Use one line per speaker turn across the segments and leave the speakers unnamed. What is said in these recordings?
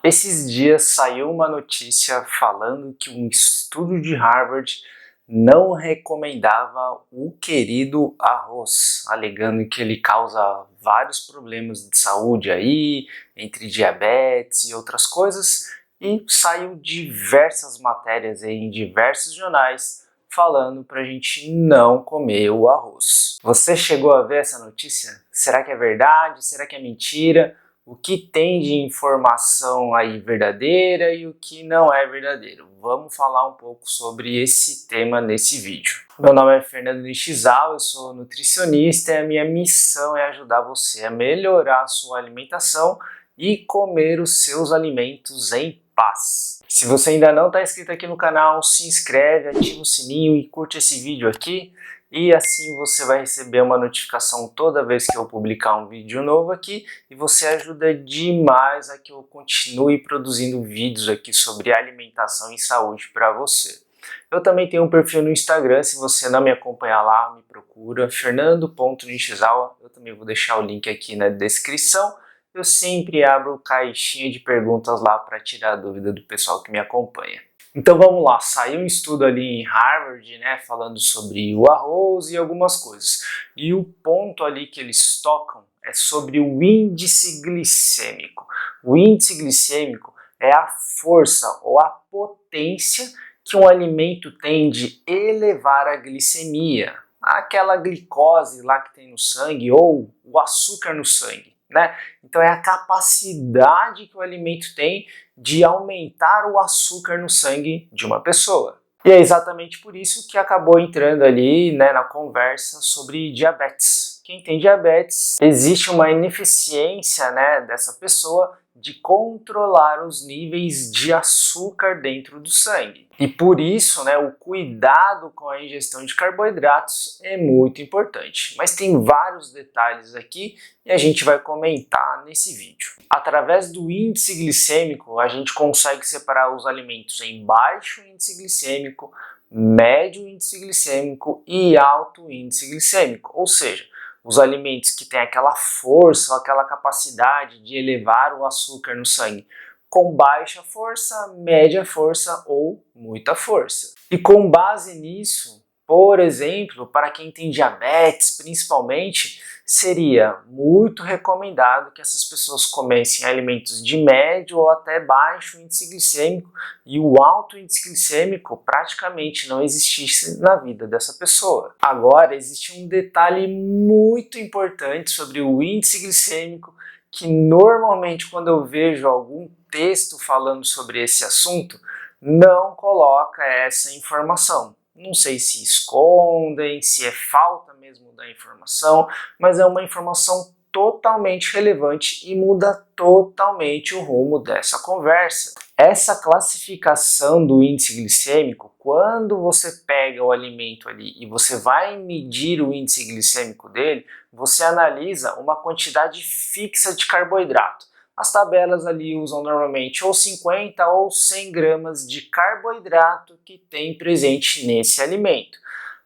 Esses dias saiu uma notícia falando que um estudo de Harvard não recomendava o querido arroz, alegando que ele causa vários problemas de saúde aí, entre diabetes e outras coisas, e saiu diversas matérias aí em diversos jornais falando para a gente não comer o arroz. Você chegou a ver essa notícia? Será que é verdade? Será que é mentira? O que tem de informação aí verdadeira e o que não é verdadeiro. Vamos falar um pouco sobre esse tema nesse vídeo. Meu nome é Fernando Nishizawa, eu sou nutricionista e a minha missão é ajudar você a melhorar a sua alimentação e comer os seus alimentos em paz. Se você ainda não está inscrito aqui no canal, se inscreve, ativa o sininho e curte esse vídeo aqui. E assim você vai receber uma notificação toda vez que eu publicar um vídeo novo aqui e você ajuda demais a que eu continue produzindo vídeos aqui sobre alimentação e saúde para você. Eu também tenho um perfil no Instagram, se você não me acompanhar lá, me procura, fernando.nishizawa, eu também vou deixar o link aqui na descrição. Eu sempre abro caixinha de perguntas lá para tirar a dúvida do pessoal que me acompanha. Então vamos lá, saiu um estudo ali em Harvard, né, falando sobre o arroz e algumas coisas. E o ponto ali que eles tocam é sobre o índice glicêmico. O índice glicêmico é a força ou a potência que um alimento tem de elevar a glicemia, aquela glicose lá que tem no sangue ou o açúcar no sangue, né? Então é a capacidade que o alimento tem de aumentar o açúcar no sangue de uma pessoa. E é exatamente por isso que acabou entrando ali, né, na conversa sobre diabetes. Quem tem diabetes, existe uma ineficiência, né, dessa pessoa de controlar os níveis de açúcar dentro do sangue. E por isso, né, o cuidado com a ingestão de carboidratos é muito importante. Mas tem vários detalhes aqui e a gente vai comentar nesse vídeo. Através do índice glicêmico, a gente consegue separar os alimentos em baixo índice glicêmico, médio índice glicêmico e alto índice glicêmico. Ou seja, os alimentos que têm aquela força, aquela capacidade de elevar o açúcar no sangue com baixa força, média força ou muita força. E com base nisso, por exemplo, para quem tem diabetes principalmente, seria muito recomendado que essas pessoas comessem alimentos de médio ou até baixo índice glicêmico e o alto índice glicêmico praticamente não existisse na vida dessa pessoa. Agora, existe um detalhe muito importante sobre o índice glicêmico que normalmente quando eu vejo algum texto falando sobre esse assunto, não coloca essa informação. Não sei se escondem, se é falta mesmo da informação, mas é uma informação totalmente relevante e muda totalmente o rumo dessa conversa. Essa classificação do índice glicêmico, quando você pega o alimento ali e você vai medir o índice glicêmico dele, você analisa uma quantidade fixa de carboidrato. As tabelas ali usam normalmente ou 50 ou 100 gramas de carboidrato que tem presente nesse alimento.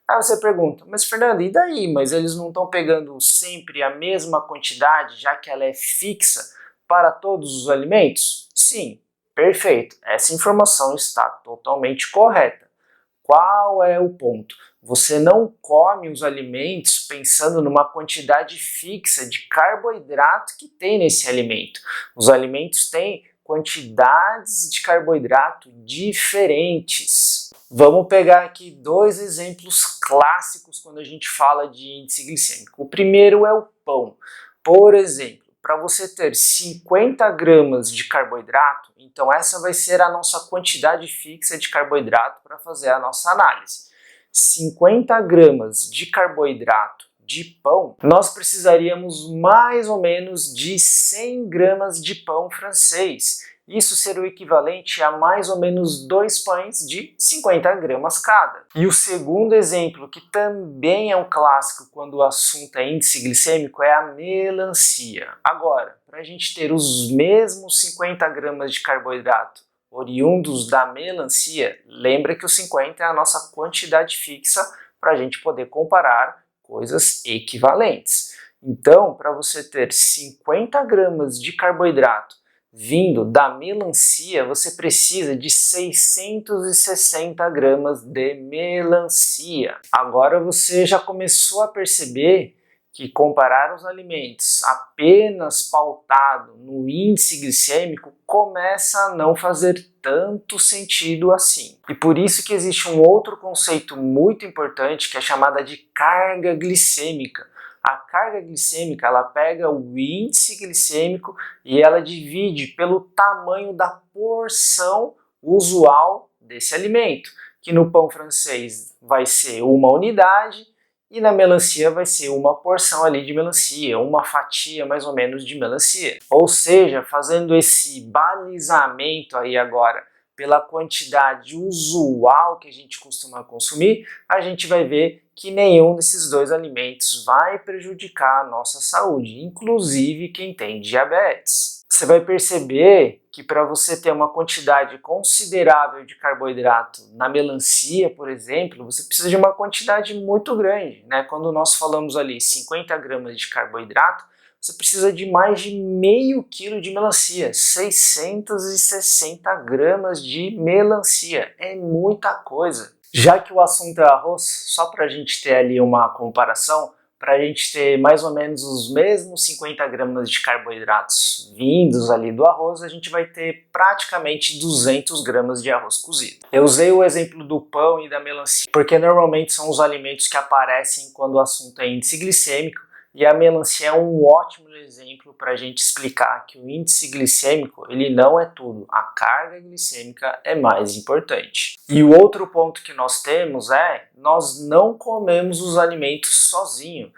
Aí você pergunta, mas Fernando, e daí? Mas eles não estão pegando sempre a mesma quantidade, já que ela é fixa para todos os alimentos? Sim, perfeito. Essa informação está totalmente correta. Qual é o ponto? Você não come os alimentos pensando numa quantidade fixa de carboidrato que tem nesse alimento. Os alimentos têm quantidades de carboidrato diferentes. Vamos pegar aqui dois exemplos clássicos quando a gente fala de índice glicêmico. O primeiro é o pão. Por exemplo, para você ter 50 gramas de carboidrato, então essa vai ser a nossa quantidade fixa de carboidrato para fazer a nossa análise. 50 gramas de carboidrato de pão, nós precisaríamos mais ou menos de 100 gramas de pão francês. Isso seria o equivalente a mais ou menos 2 pães de 50 gramas cada. E o segundo exemplo, que também é um clássico quando o assunto é índice glicêmico, é a melancia. Agora, para a gente ter os mesmos 50 gramas de carboidrato oriundos da melancia, lembra que o 50 é a nossa quantidade fixa para a gente poder comparar coisas equivalentes. Então, para você ter 50 gramas de carboidrato vindo da melancia, você precisa de 660 gramas de melancia. Agora você já começou a perceber que comparar os alimentos apenas pautado no índice glicêmico começa a não fazer tanto sentido assim. E por isso que existe um outro conceito muito importante que é chamada de carga glicêmica. A carga glicêmica, ela pega o índice glicêmico e ela divide pelo tamanho da porção usual desse alimento, que no pão francês vai ser uma unidade e na melancia vai ser uma porção ali de melancia, uma fatia mais ou menos de melancia. Ou seja, fazendo esse balizamento aí agora pela quantidade usual que a gente costuma consumir, a gente vai ver que nenhum desses dois alimentos vai prejudicar a nossa saúde, inclusive quem tem diabetes. Você vai perceber que para você ter uma quantidade considerável de carboidrato na melancia, por exemplo, você precisa de uma quantidade muito grande, né? Quando nós falamos ali 50 gramas de carboidrato, você precisa de mais de meio quilo de melancia, 660 gramas de melancia, é muita coisa. Já que o assunto é arroz, só para a gente ter ali uma comparação, para a gente ter mais ou menos os mesmos 50 gramas de carboidratos vindos ali do arroz, a gente vai ter praticamente 200 gramas de arroz cozido. Eu usei o exemplo do pão e da melancia, porque normalmente são os alimentos que aparecem quando o assunto é índice glicêmico, e a melancia é um ótimo exemplo para a gente explicar que o índice glicêmico ele não é tudo, a carga glicêmica é mais importante. E o outro ponto que nós temos é, nós não comemos os alimentos sozinho,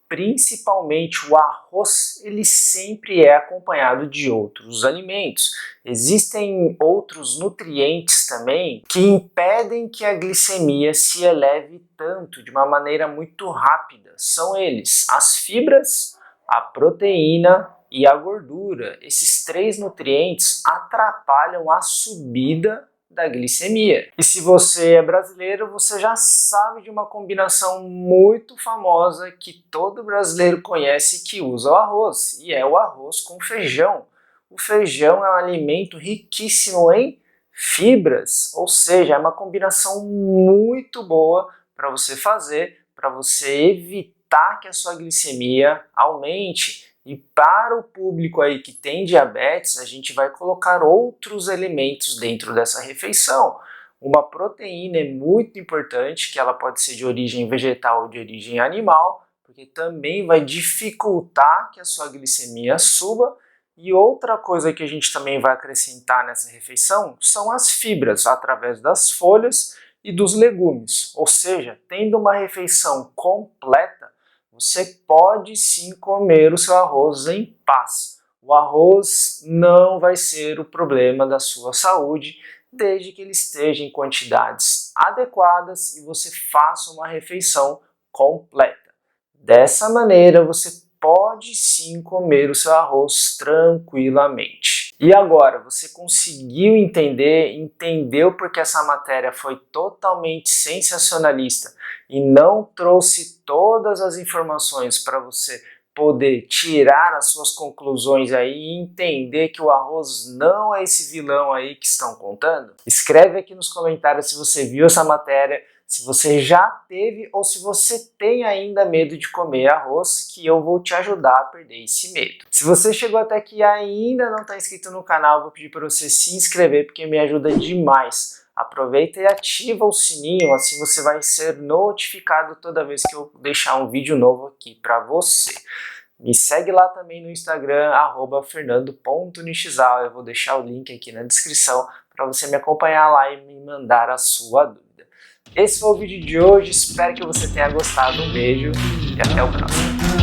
principalmente o arroz, ele sempre é acompanhado de outros alimentos. Existem outros nutrientes também que impedem que a glicemia se eleve tanto, de uma maneira muito rápida. São eles as fibras, a proteína e a gordura. Esses três nutrientes atrapalham a subida da glicemia. E se você é brasileiro, você já sabe de uma combinação muito famosa que todo brasileiro conhece que usa o arroz, e é o arroz com feijão. O feijão é um alimento riquíssimo em fibras, ou seja, é uma combinação muito boa para você fazer, para você evitar que a sua glicemia aumente. E para o público aí que tem diabetes, a gente vai colocar outros elementos dentro dessa refeição. Uma proteína é muito importante, que ela pode ser de origem vegetal ou de origem animal, porque também vai dificultar que a sua glicemia suba. E outra coisa que a gente também vai acrescentar nessa refeição são as fibras, através das folhas e dos legumes. Ou seja, tendo uma refeição completa, você pode sim comer o seu arroz em paz. O arroz não vai ser o problema da sua saúde, desde que ele esteja em quantidades adequadas e você faça uma refeição completa. Dessa maneira, você pode sim comer o seu arroz tranquilamente. E agora, você conseguiu entendeu porque essa matéria foi totalmente sensacionalista e não trouxe todas as informações para você poder tirar as suas conclusões aí e entender que o arroz não é esse vilão aí que estão contando? Escreve aqui nos comentários se você viu essa matéria, se você já teve ou se você tem ainda medo de comer arroz, que eu vou te ajudar a perder esse medo. Se você chegou até aqui e ainda não está inscrito no canal, vou pedir para você se inscrever porque me ajuda demais. Aproveita e ativa o sininho, assim você vai ser notificado toda vez que eu deixar um vídeo novo aqui para você. Me segue lá também no Instagram, @fernando.nishizal. Eu vou deixar o link aqui na descrição para você me acompanhar lá e me mandar a sua dúvida. Esse foi o vídeo de hoje, espero que você tenha gostado. Um beijo e até o próximo.